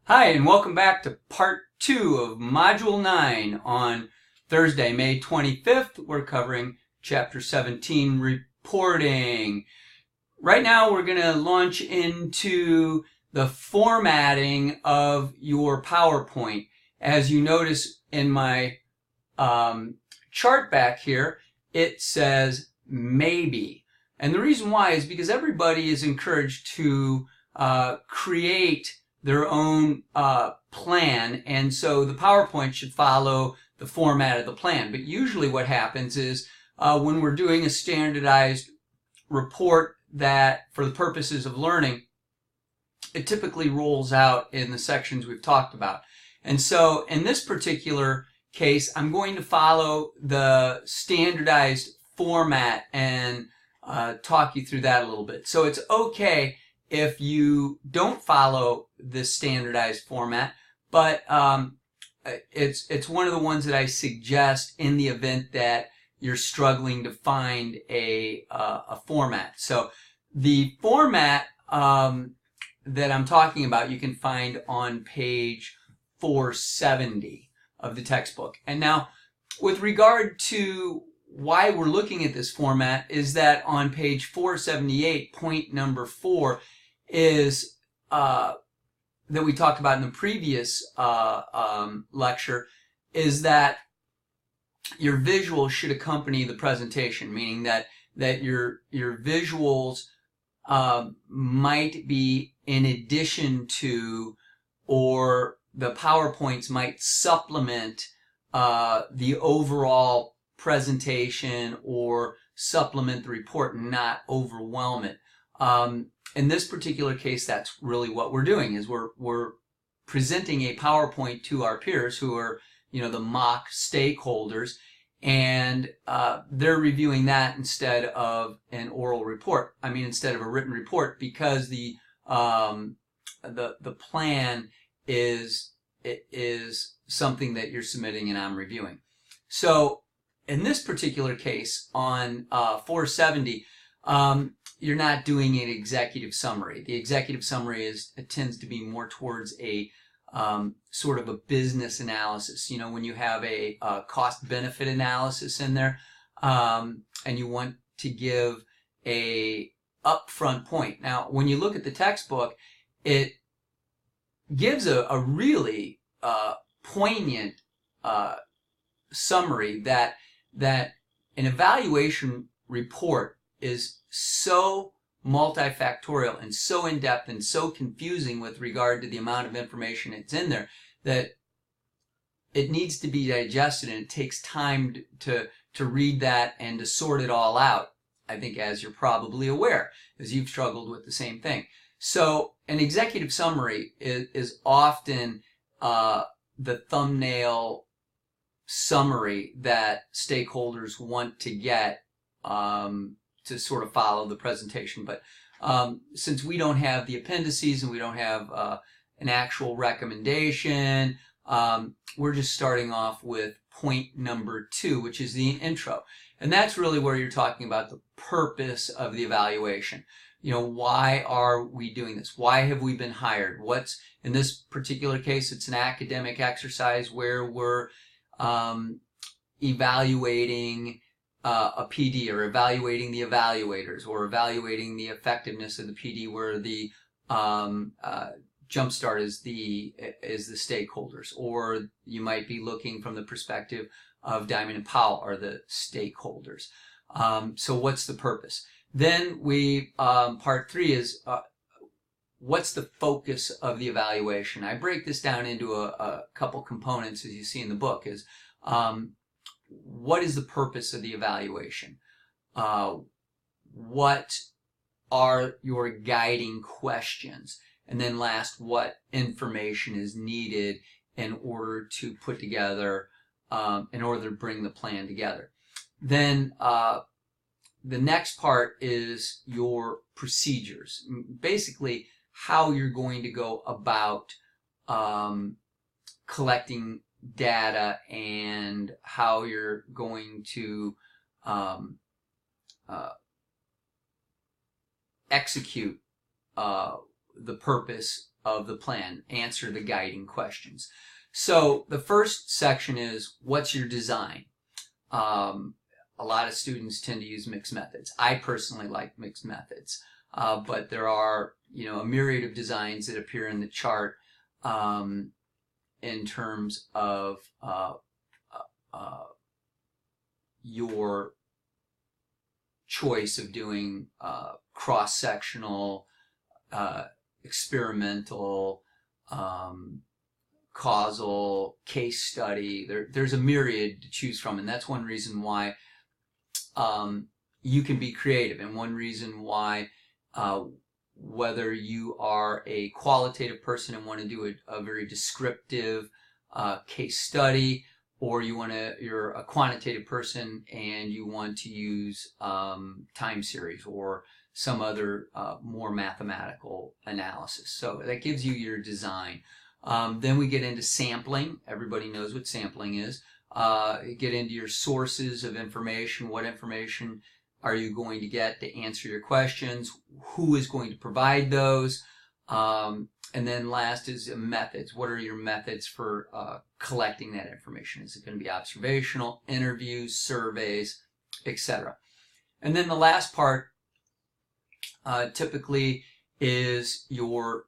Hi, and welcome back to part 2 of Module 9 on Thursday, May 25th. We're covering Chapter 17, Reporting. Right now, we're going to launch into the formatting of your PowerPoint. As you notice in my chart back here, it says maybe. And the reason why is because everybody is encouraged to create their own plan, and so the PowerPoint should follow the format of the plan. But usually what happens is when we're doing a standardized report that for the purposes of learning, it typically rolls out in the sections we've talked about. And so in this particular case, I'm going to follow the standardized format and talk you through that a little bit. So it's okay if you don't follow this standardized format, but it's one of the ones that I suggest in the event that you're struggling to find a format. So the format that I'm talking about you can find on page 470 of the textbook. And now, with regard to why we're looking at this format is that on page 478, point number 4 is that we talked about in the previous lecture, is that your visuals should accompany the presentation, meaning that your visuals might be in addition to, or the PowerPoints might supplement the overall presentation or supplement the report and not overwhelm it. In this particular case, that's really what we're doing, is we're presenting a PowerPoint to our peers who are, the mock stakeholders, and they're reviewing that instead of an oral report. Instead of a written report, because the plan is something that you're submitting and I'm reviewing. So in this particular case on 470, you're not doing an executive summary. The executive summary tends to be more towards a sort of a business analysis. When you have a cost-benefit analysis in there, and you want to give a upfront point. Now, when you look at the textbook, it gives a really poignant summary that an evaluation report is so multifactorial and so in-depth and so confusing with regard to the amount of information that's in there that it needs to be digested, and it takes time to read that and to sort it all out, I think, as you're probably aware, as you've struggled with the same thing. So an executive summary is often the thumbnail summary that stakeholders want to get to sort of follow the presentation. But since we don't have the appendices and we don't have an actual recommendation, we're just starting off with point number 2, which is the intro. And that's really where you're talking about the purpose of the evaluation. Why are we doing this? Why have we been hired? In this particular case, it's an academic exercise where we're evaluating a PD, or evaluating the evaluators, or evaluating the effectiveness of the PD, where the Jumpstart is the stakeholders, or you might be looking from the perspective of Diamond and Powell are the stakeholders. So what's the purpose? Then part 3 is what's the focus of the evaluation? I break this down into a couple components, as you see in the book, is what is the purpose of the evaluation? What are your guiding questions? And then last, what information is needed in order to put together, in order to bring the plan together? Then the next part is your procedures. Basically, how you're going to go about collecting data and how you're going to execute the purpose of the plan, answer the guiding questions. So the first section is, what's your design? A lot of students tend to use mixed methods. I personally like mixed methods, but there are, a myriad of designs that appear in the chart in terms of your choice of doing cross-sectional, experimental, causal, case study. There's a myriad to choose from, and that's one reason why you can be creative, and one reason why whether you are a qualitative person and want to do a very descriptive case study, or you're a quantitative person and you want to use time series or some other more mathematical analysis. So that gives you your design. Then we get into sampling. Everybody knows what sampling is. Get into your sources of information. What information are you going to get to answer your questions? Who is going to provide those? And then last is methods. What are your methods for collecting that information? Is it going to be observational, interviews, surveys, etc.? And then the last part typically is your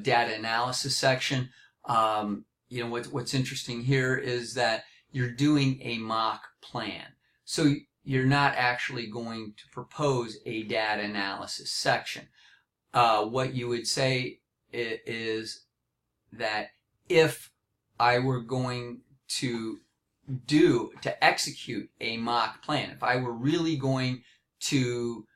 data analysis section. What's interesting here is that you're doing a mock plan. So you're not actually going to propose a data analysis section. What you would say is that if I were going to execute a mock plan, if I were really going to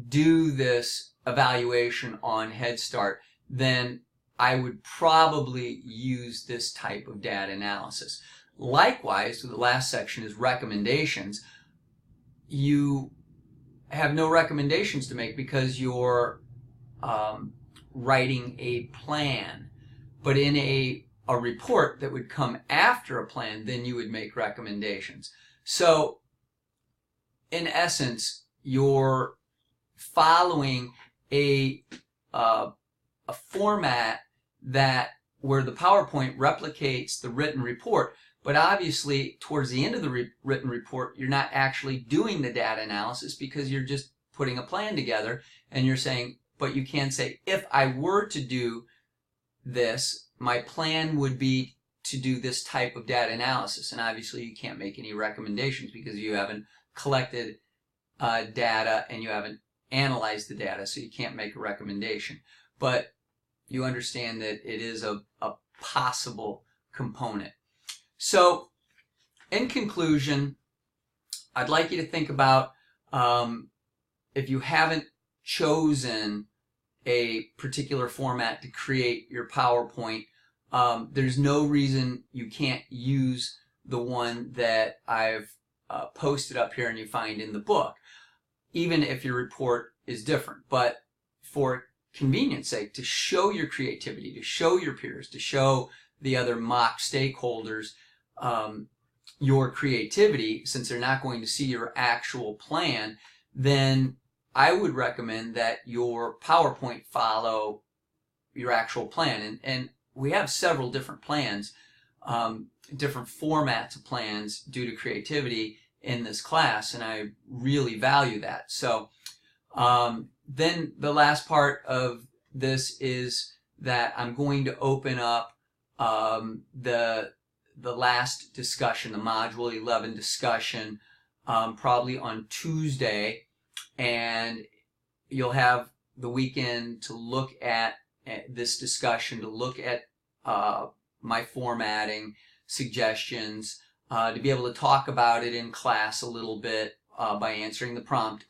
do this evaluation on Head Start, then I would probably use this type of data analysis. Likewise, the last section is recommendations. You have no recommendations to make because you're writing a plan. But in a report that would come after a plan, then you would make recommendations. So, in essence, you're following a format where the PowerPoint replicates the written report, but obviously towards the end of the written report, you're not actually doing the data analysis because you're just putting a plan together, and you're saying, but you can say, if I were to do this, my plan would be to do this type of data analysis. And obviously you can't make any recommendations because you haven't collected data and you haven't analyzed the data, so you can't make a recommendation. But you understand that it is a possible component. So, in conclusion, I'd like you to think about, if you haven't chosen a particular format to create your PowerPoint, there's no reason you can't use the one that I've posted up here and you find in the book, even if your report is different. But for convenience sake, to show your creativity, to show your peers, to show the other mock stakeholders your creativity, since they're not going to see your actual plan, then I would recommend that your PowerPoint follow your actual plan. And we have several different plans, different formats of plans due to creativity in this class, and I really value that. So then the last part of this is that I'm going to open up the last discussion, the Module 11 discussion, probably on Tuesday, and you'll have the weekend to look at this discussion, to look at my formatting suggestions, to be able to talk about it in class a little bit by answering the prompt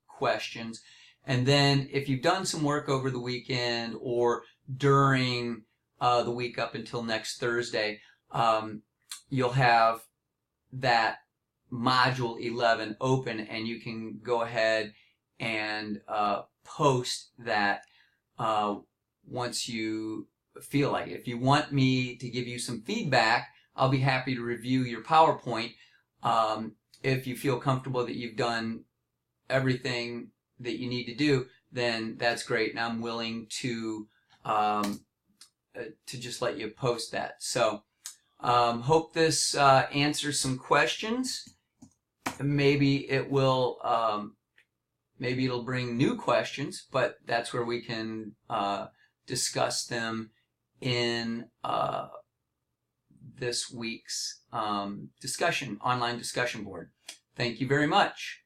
questions. And then if you've done some work over the weekend or during the week up until next Thursday, you'll have that Module 11 open, and you can go ahead and post that once you feel like it. If you want me to give you some feedback, I'll be happy to review your PowerPoint. If you feel comfortable that you've done everything that you need to do, then that's great, and I'm willing to just let you post that. So hope this answers some questions. Maybe it will. Maybe it'll bring new questions, but that's where we can discuss them in this week's online discussion board. Thank you very much.